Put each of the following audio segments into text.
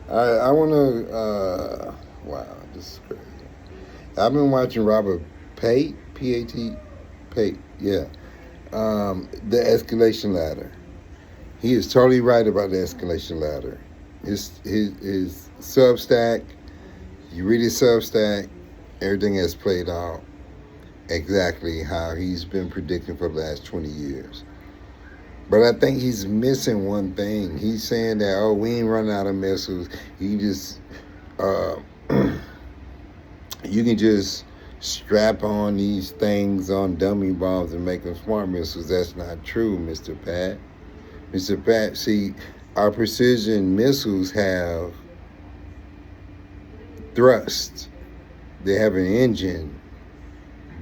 I want to. Wow, this is crazy. I've been watching Robert Pate, P-A-T, Pate. Yeah, the escalation ladder. He is totally right about the escalation ladder. His Substack. You read his Substack. Everything has played out exactly how he's been predicting for the last 20 years. But I think he's missing one thing. He's saying that, oh, we ain't running out of missiles. You just uh, you can just strap on these things on dummy bombs and make them smart missiles. That's not true, Mr. Pat. Mr. Pat, see, our precision missiles have thrust. They have an engine.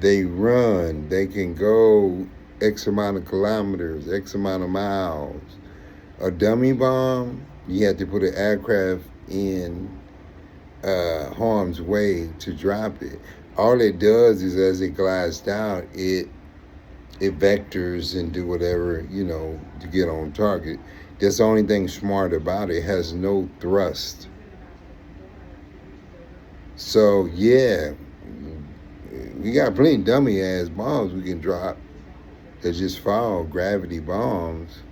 They run. They can go X amount of kilometers, X amount of miles. A dummy bomb, you have to put an aircraft in harm's way to drop it. All it does is as it glides down, it vectors and do whatever, to get on target. That's the only thing smart about it. It has no thrust. So yeah, we got plenty of dummy ass bombs we can drop that just fall, gravity bombs.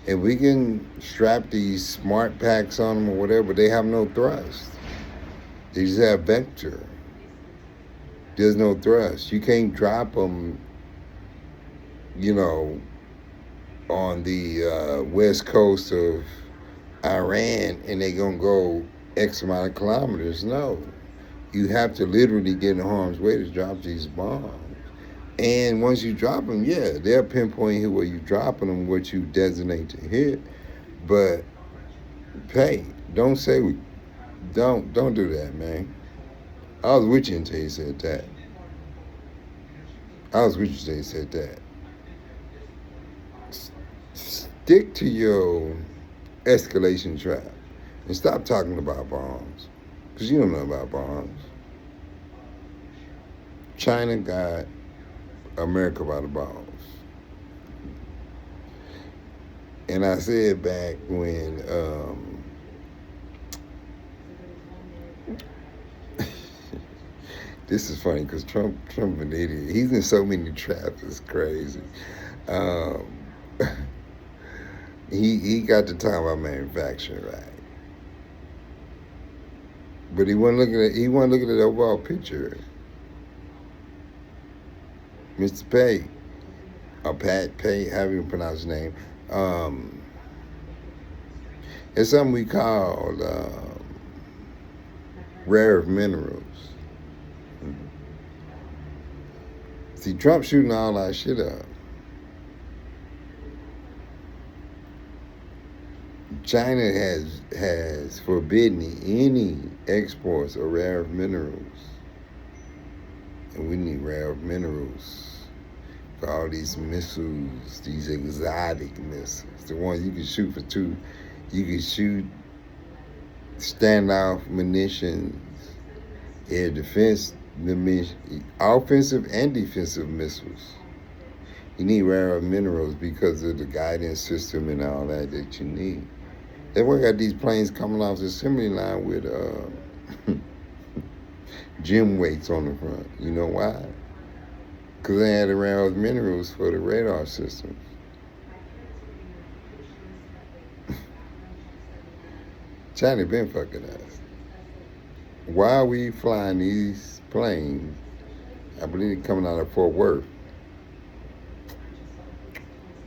And we can strap these smart packs on them or whatever, but they have no thrust. They just have vector. There's no thrust. You can't drop them, you know, on the west coast of Iran and they're going to go X amount of kilometers. No. You have to literally get in harm's way to drop these bombs. And once you drop them, yeah, they'll pinpoint here where you're dropping them, what you designate to hit. But, hey, don't do that, man. I was with you until you said that. I was with you until you said that. Stick to your escalation trap and stop talking about bombs, because you don't know about bombs. China got America by the balls. And I said back when this is funny because Trump an idiot. He's in so many traps. It's crazy. Um, he got the time about manufacturing right, but he wasn't looking at the overall picture. Mr. Pay, or Pat Pay, however you pronounce his name. It's something we call rare earth minerals. See, Trump shooting all that shit up. China has forbidden any exports of rare earth minerals. And we need rare earth minerals for all these missiles, these exotic missiles. The ones you can shoot for two. You can shoot standoff munitions, air defense, offensive and defensive missiles. You need rare earth minerals because of the guidance system and all that you need. They work got these planes coming off the assembly line with gym weights on the front. You know why? Because they had the rare earth minerals for the radar systems. China been fucking us. Why are we flying these planes? I believe they're coming out of Fort Worth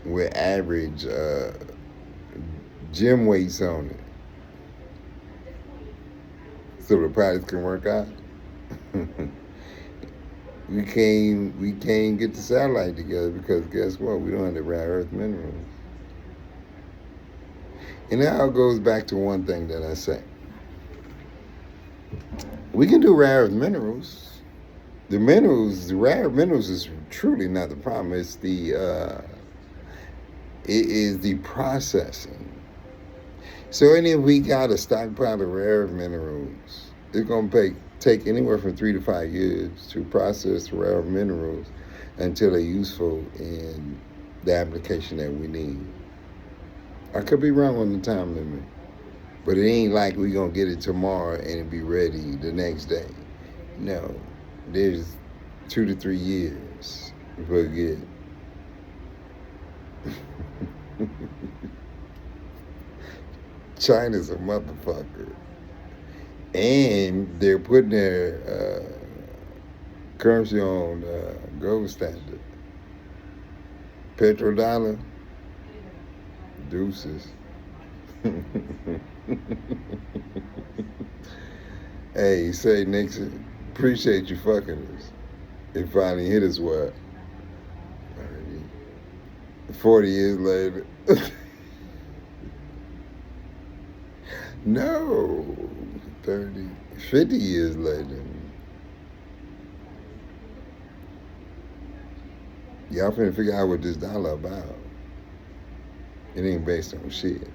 with average gym weights on it, so the pilots can work out. we can't get the satellite together because guess what? We don't have the rare earth minerals. And that all goes back to one thing that I say. We can do rare earth minerals. The rare minerals is truly not the problem. It's it is the processing. So if we got a stockpile of rare earth minerals, it's gonna take anywhere from 3 to 5 years to process the rare earth minerals until they're useful in the application that we need. I could be wrong on the time limit, But it ain't like we gonna get it tomorrow and it be ready the next day. No, there's 2 to 3 years before we get it. China's a motherfucker. And they're putting their currency on gold standard. Petrodollar, deuces. Hey, say Nixon, appreciate you fucking us. It finally hit us what? 40 years later. No, 30, 50 years later. Y'all finna figure out what this dollar about. It ain't based on shit,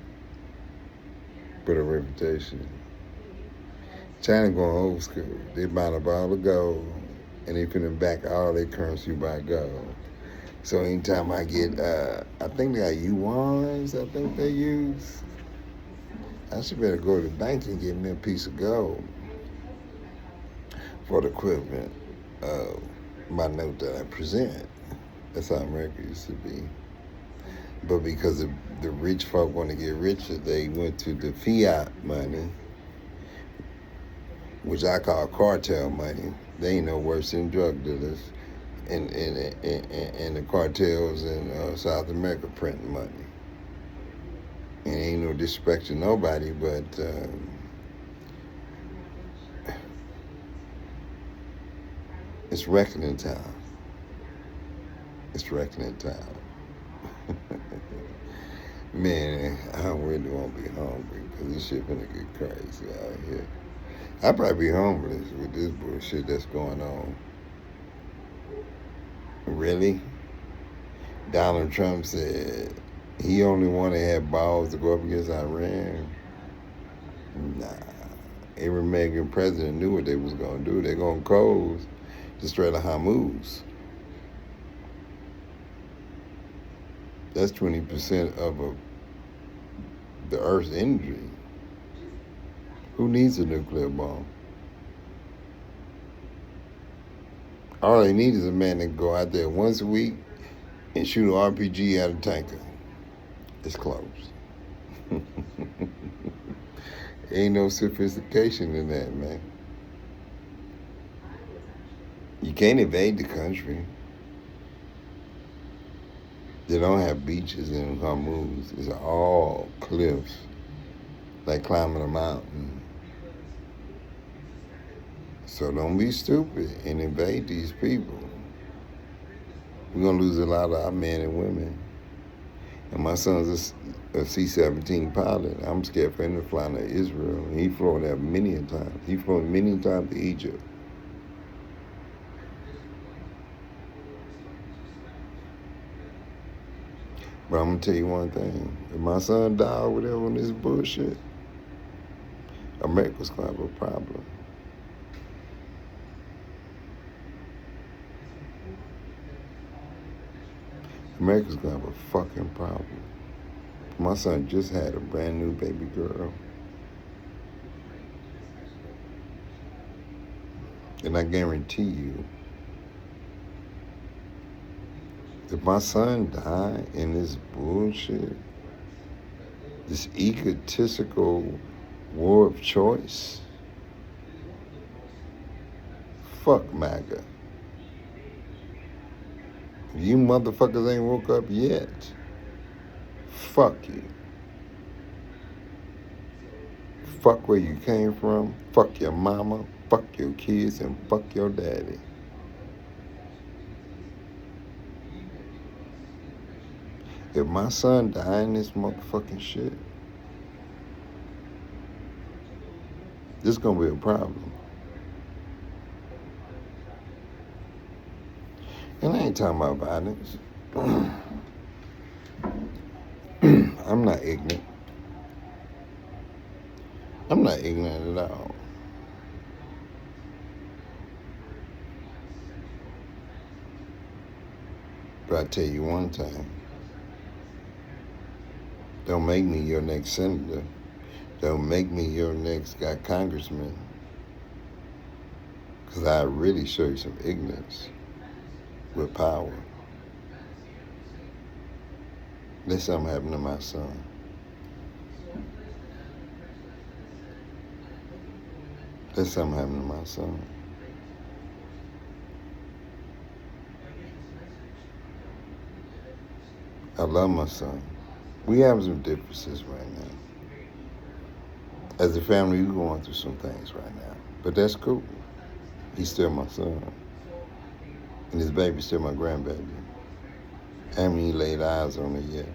but a reputation. China going old school. They buying up all the gold, and they finna back all their currency by gold. So anytime I get, I think they got yuans, I think they use. I should better go to the bank and get me a piece of gold for the equivalent of my note that I present. That's how America used to be. But because the rich folk want to get richer, they went to the fiat money, which I call cartel money. They ain't no worse than drug dealers and the cartels in South America printing money. And ain't no disrespect to nobody, but it's reckoning time. It's reckoning time. Man, I really won't be hungry because this shit finna get crazy out here. I'll probably be homeless with this bullshit that's going on. Really? Donald Trump said he only wanted to have balls to go up against Iran. Nah. Every American president knew what they was going to do. They're going to close the Strait of Hormuz. That's 20% of the Earth's energy. Who needs a nuclear bomb? All they need is a man that can go out there once a week and shoot an RPG at a tanker. It's closed. Ain't no sophistication in that, man. You can't invade the country. They don't have beaches in Hormuz. It's all cliffs, like climbing a mountain. So don't be stupid and invade these people. We're going to lose a lot of our men and women. And my son's a C-17 pilot. I'm scared for him to fly to Israel. He flown there many a time. He flown many times to Egypt. But I'm going to tell you one thing. If my son died or whatever on this bullshit, America's going to have a problem. America's going to have a fucking problem. My son just had a brand new baby girl. And I guarantee you, if my son died in this bullshit, this egotistical war of choice, fuck MAGA. You motherfuckers ain't woke up yet. Fuck you. Fuck where you came from. Fuck your mama. Fuck your kids and fuck your daddy. If my son die in this motherfucking shit, this gonna be a problem. And I ain't talking about violence. I'm not ignorant. I'm not ignorant at all. But I tell you one thing. Don't make me your next senator. Don't make me your next guy congressman, because I really show you some ignorance with power. Let something happen to my son. Let something happen to my son. I love my son. We have some differences right now. As a family, we're going through some things right now. But that's cool. He's still my son. And his baby's still my grandbaby. I haven't even laid eyes on it yet.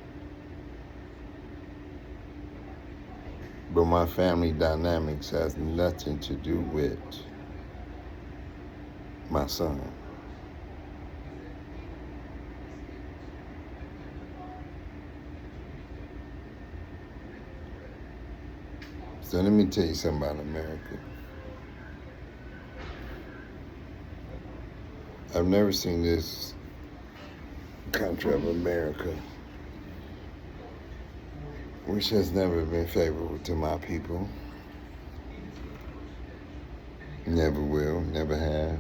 But my family dynamics has nothing to do with my son. So let me tell you something about America. I've never seen this country of America, which has never been favorable to my people. Never will, never have.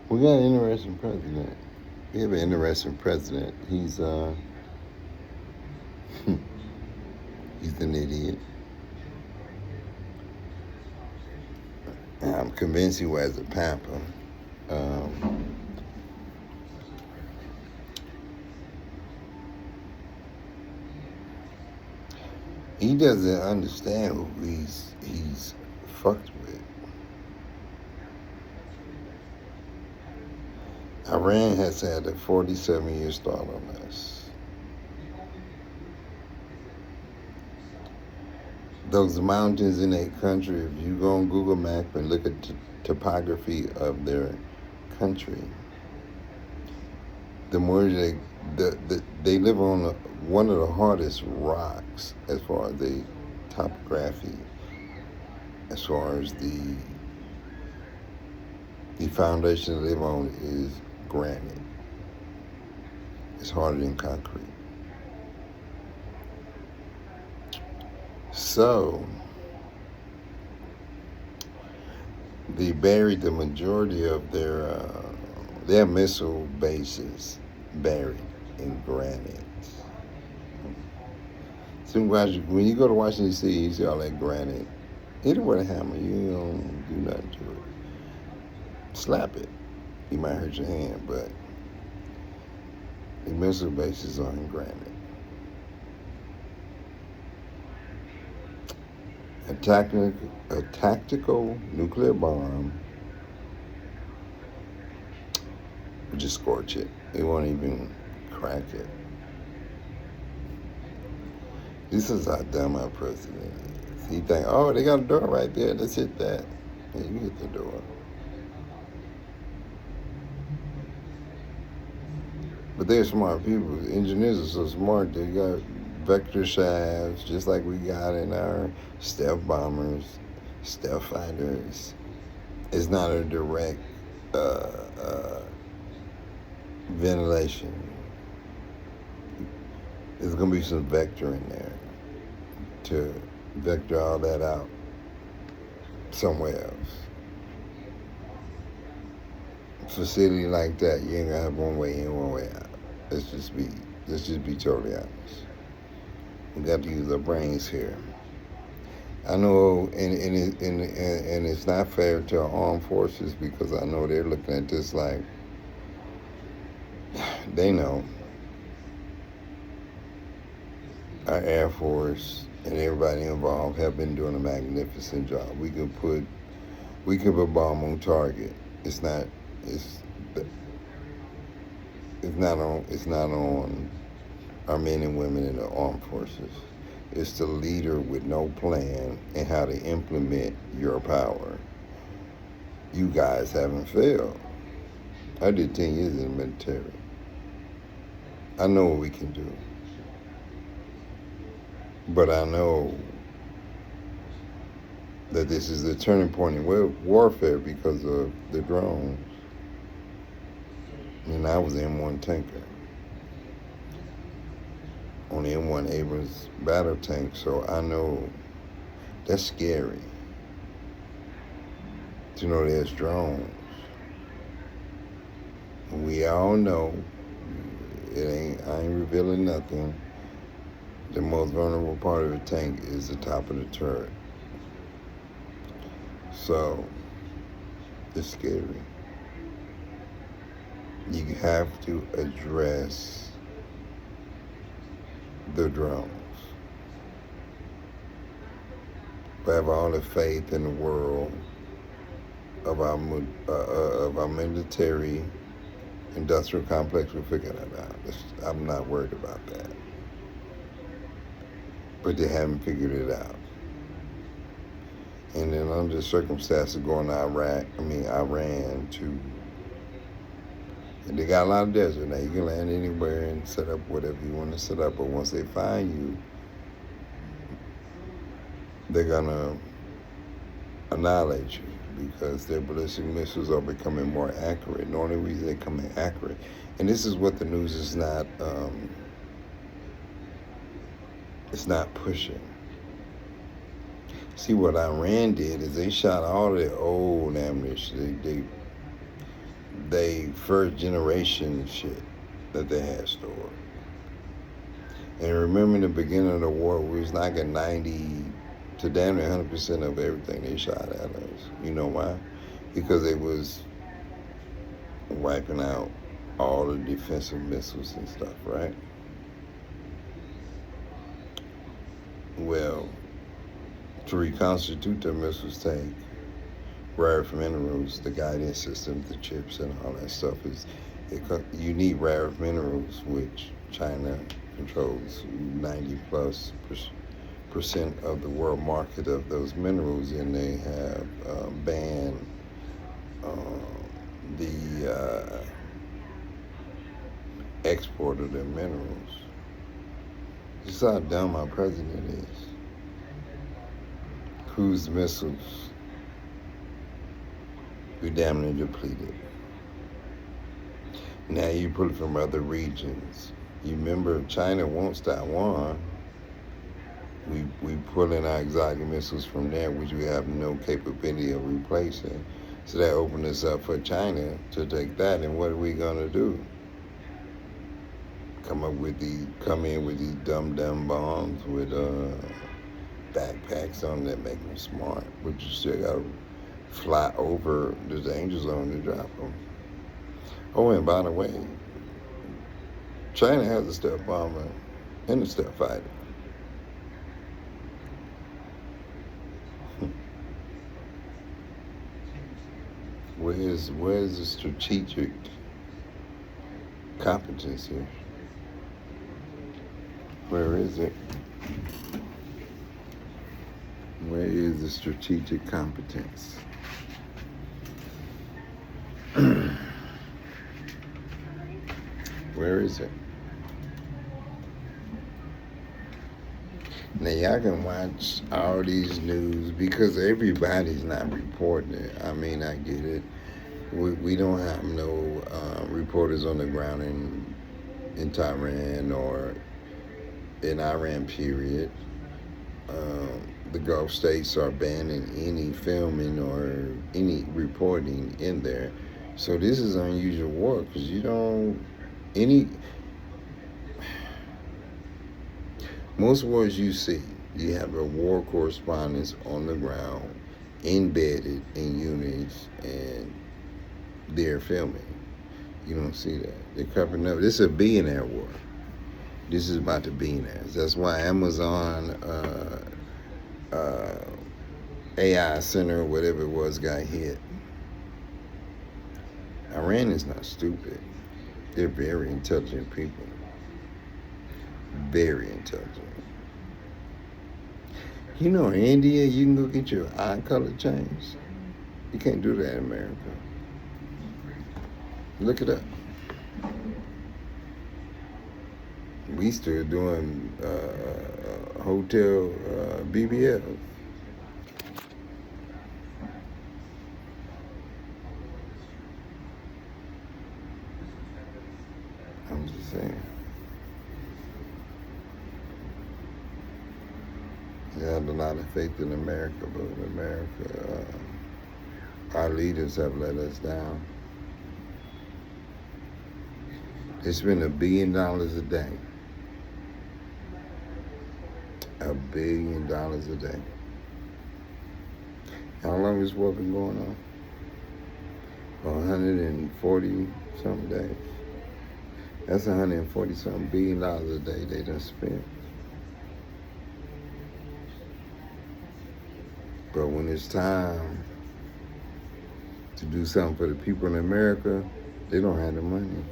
We got an interesting president. We have an interesting president. He's he's an idiot. I'm convinced he wears a pamper. He doesn't understand who he's fucked with. Iran has had a 47-year start on us. Those mountains in that country, if you go on Google Map and look at topography of their country, the more they live on one of the hardest rocks as far as the topography, as far as the foundation they live on is granite. It's harder than concrete. So they buried the majority of their missile bases buried in granite. So when you go to Washington D.C., you see all that granite. Hit it with a hammer. You don't do nothing to it. Slap it. You might hurt your hand, but the missile bases are in granite. A tactical nuclear bomb would just scorch it. It won't even crack it. This is how dumb our president is. He think, oh, they got a door right there. Let's hit that. Yeah, you hit the door. But they're smart people. Engineers are so smart. They got vector shafts, just like we got in our stealth bombers, stealth fighters. It's not a direct ventilation. There's going to be some vector in there to vector all that out somewhere else. Facility like that, you ain't gonna have one way in, one way out. Let's just be totally honest. We got to use our brains here. I know, and it's not fair to our armed forces, because I know they're looking at this like they know. Our Air Force and everybody involved have been doing a magnificent job. We can put bomb on target. It's not on our men and women in the armed forces. It's the leader with no plan and how to implement your power. You guys haven't failed. I did 10 years in the military. I know what we can do. But I know that this is the turning point in warfare because of the drones. And I was in one tanker. on the M1 Abrams battle tank, so I know that's scary. To know there's drones. We all know I ain't revealing nothing. The most vulnerable part of the tank is the top of the turret. So it's scary. You have to address the drones. I have all the faith in the world of our military industrial complex will figure that out. I'm not worried about that. But they haven't figured it out. And then under the circumstances going to Iran to, and they got a lot of desert now. You can land anywhere and set up whatever you want to set up. But once they find you, they're gonna annihilate you because their ballistic missiles are becoming more accurate. And the only reason they're becoming accurate, and this is what the news is not, it's not pushing. See, what Iran did is they shot all their old ammunition. They first generation shit that they had stored. And remember in the beginning of the war, we was knocking 90 to damn near 100% of everything they shot at us. You know why? Because they was wiping out all the defensive missiles and stuff, right? Well, to reconstitute their missiles take rare earth minerals, the guidance system, the chips, and all that stuff you need rare earth minerals, which China controls 90+% of the world market of those minerals, and they have banned the export of their minerals. This is how dumb our president is. Cruise missiles, we damn near depleted. Now you pull it from other regions. You remember China wants Taiwan. We pull in our exotic missiles from there, which we have no capability of replacing. So that opened us up for China to take that. And what are we gonna do? Come in with these dumb bombs with backpacks on that make them smart, but you still gotta fly over the danger zone to drop them. Oh, and by the way, China has a stealth bomber and a stealth fighter. Where's the strategic competence here? Where is it? Where is the strategic competence? Where is it? Now y'all can watch all these news because everybody's not reporting it. I mean, I get it. We don't have no reporters on the ground in Tehran or in Iran, period. The Gulf states are banning any filming or any reporting in there. So this is unusual war because most wars you see, you have a war correspondent on the ground, embedded in units, and they're filming. You don't see that. They're covering up. This is a billionaire war. This is about the billionaires. That's why Amazon AI center, whatever it was, got hit. Iran is not stupid. They're very intelligent people. Very intelligent. You know, in India, you can go get your eye color changed. You can't do that in America. Look it up. We still doing hotel BBL. I'm just saying. They had a lot of faith in America, but in America, our leaders have let us down. They spend $1 billion a day. $1 billion a day. How long is war been going on? 140 something days. That's 140 something $1 billion a day they done spent. But when it's time to do something for the people in America, they don't have the money.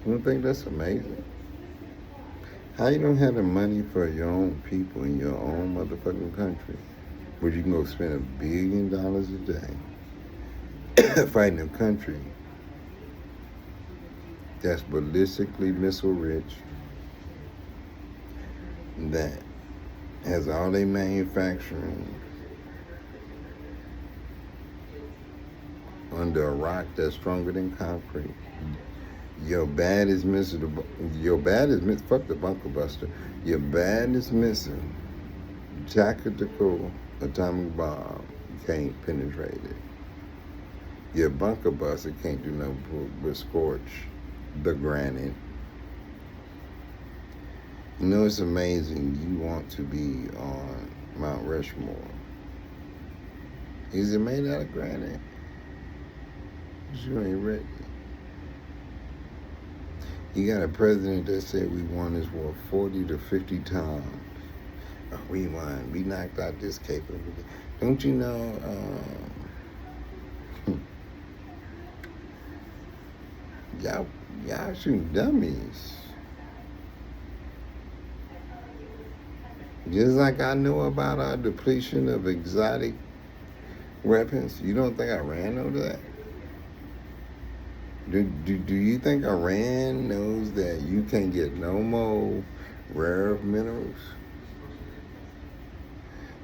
You don't think that's amazing? How you don't have the money for your own people in your own motherfucking country, where you can go spend $1 billion a day fighting a country that's ballistically missile rich, that has all their manufacturing under a rock that's stronger than concrete. Your baddest missile, fuck the bunker buster. Your baddest missile, tactical atomic bomb, can't penetrate it. Your bunker buster can't do nothing but scorch the granite. You know, it's amazing. You want to be on Mount Rushmore. Is it made out of granite? You ain't ready. You got a president that said we won this war 40 to 50 times. Oh, we won. We knocked out this capability. Don't you know? Y'all shooting dummies. Just like I know about our depletion of exotic weapons. You don't think Iran knows that? Do you think Iran knows that you can't get no more rare earth minerals?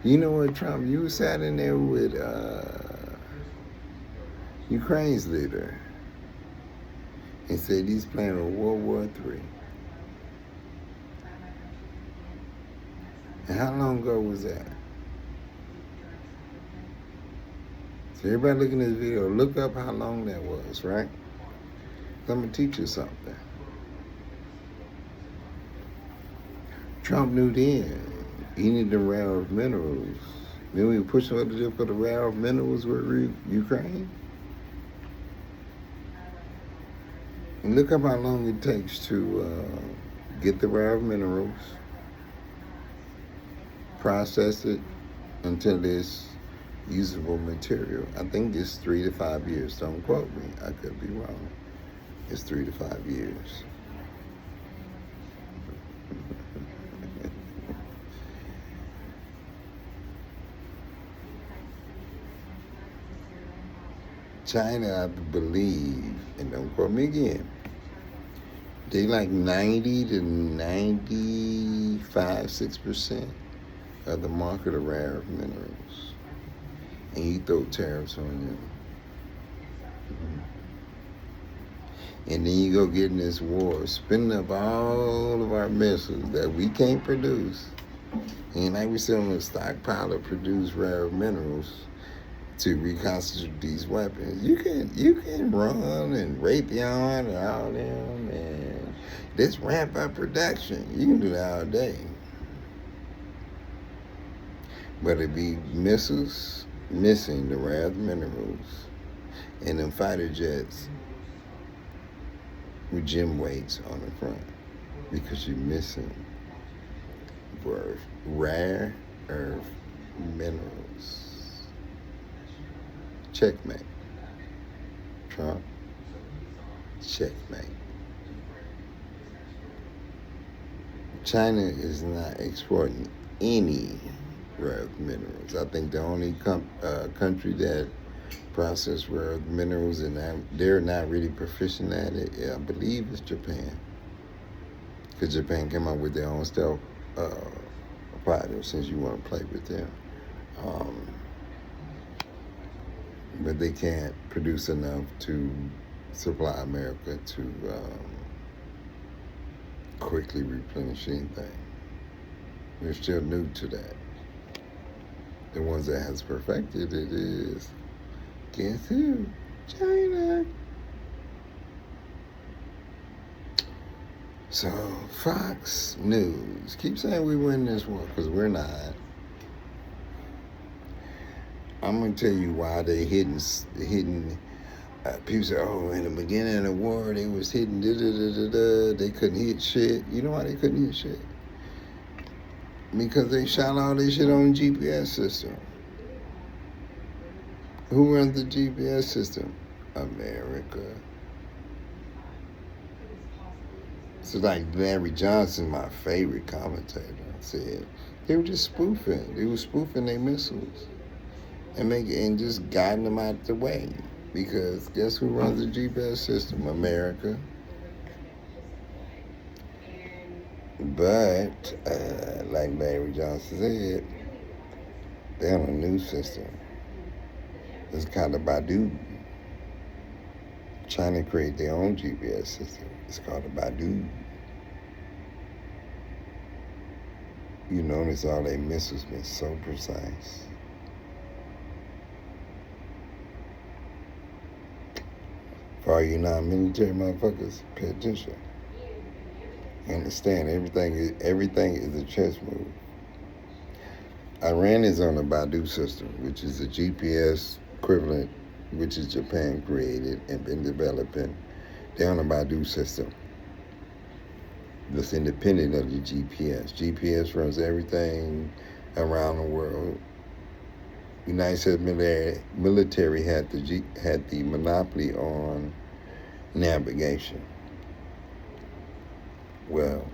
You know what, Trump? You sat in there with Ukraine's leader and said he's planning a World War III. And how long ago was that? So everybody looking at this video, look up how long that was, right? I'm going to teach you something. Trump knew then he needed the rare earth minerals. Then we pushed him up to do for the rare earth minerals with Ukraine. And look up how long it takes to get the rare earth minerals, process it until it's usable material. I think it's 3 to 5 years. Don't quote me. I could be wrong. It's 3 to 5 years. China, I believe, and don't quote me again, they like 90 to 6% of the market of rare earth minerals. And you throw tariffs on them. And then you go get in this war, spending up all of our missiles that we can't produce. And like we still on a stockpile of produced rare earth minerals to reconstitute these weapons. You can run and Raytheon and all them and just ramp up production. You can do that all day. But it be missiles missing the rare earth minerals and them fighter jets with gym weights on the front because you're missing rare earth minerals. Checkmate. Trump. Checkmate. China is not exporting any rare earth minerals. I think the only country that process rare earth minerals and they're not really proficient at it, I believe, is Japan. Because Japan came out with their own stealth fighter, since you want to play with them. But they can't produce enough to supply America to quickly replenish anything. We're still new to that. The ones that has perfected it is, guess who? China. So Fox News keep saying we win this war because we're not. I'm gonna tell you why they hidden. People say, oh, in the beginning of the war they was hitting They couldn't hit shit. You know why they couldn't hit shit? Because they shot all this shit on the GPS system. Who runs the GPS system? America. So like Larry Johnson, my favorite commentator, said they were just spoofing. They were spoofing their missiles and just guiding them out the way. Because guess who runs the GPS system? America. But like Larry Johnson said, they have a new system. It's called the Baidu. China created their own GPS system. It's called the Baidu. You notice all their missiles been so precise. For all you non-military motherfuckers, pay attention. You understand, everything is a chess move. Iran is on the Baidu system, which is a GPS equivalent, which is Japan created and been developing. They're on the Baidu system that's independent of the GPS. GPS runs everything around the world. United States military had the monopoly on navigation. Well,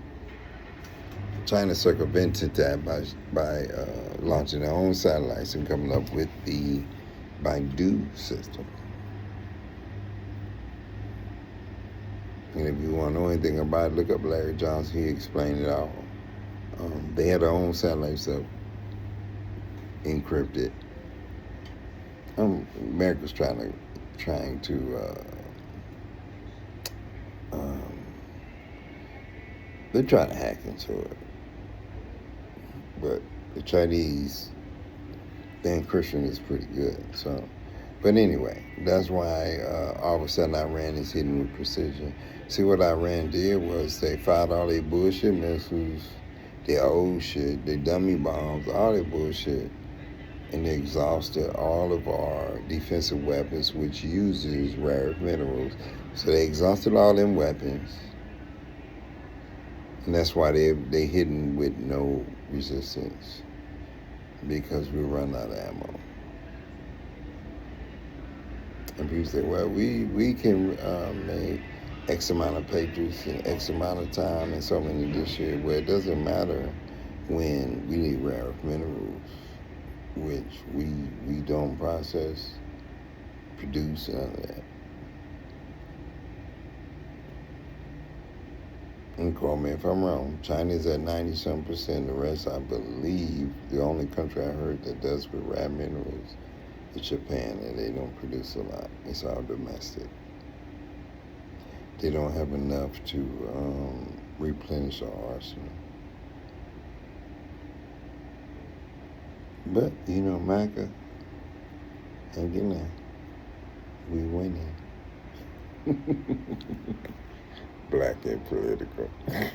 China circumvented that by launching their own satellites and coming up with the Baidu system. And if you want to know anything about it, look up Larry Johnson. He explained it all. They had their own satellites up, encrypted. America's trying to they're trying to hack into it, but the Chinese, the encryption is pretty good. So, but anyway, that's why all of a sudden Iran is hitting with precision. See, what Iran did was they fired all their bullshit missiles, their old shit, their dummy bombs, all their bullshit, and they exhausted all of our defensive weapons, which uses rare earth minerals. So they exhausted all them weapons, and that's why they hitting with no resistance, because we run out of ammo. And people say, well, we can make X amount of patriots in X amount of time and so many this year. Well, it doesn't matter when we need rare earth minerals, which we don't process, produce, none of that. And call me if I'm wrong. China's at 90-some%. The rest, I believe, the only country I heard that does with rare minerals is Japan, and they don't produce a lot. It's all domestic. They don't have enough to replenish our arsenal. But, you know, MACA, hang in there. We winning. Black and political.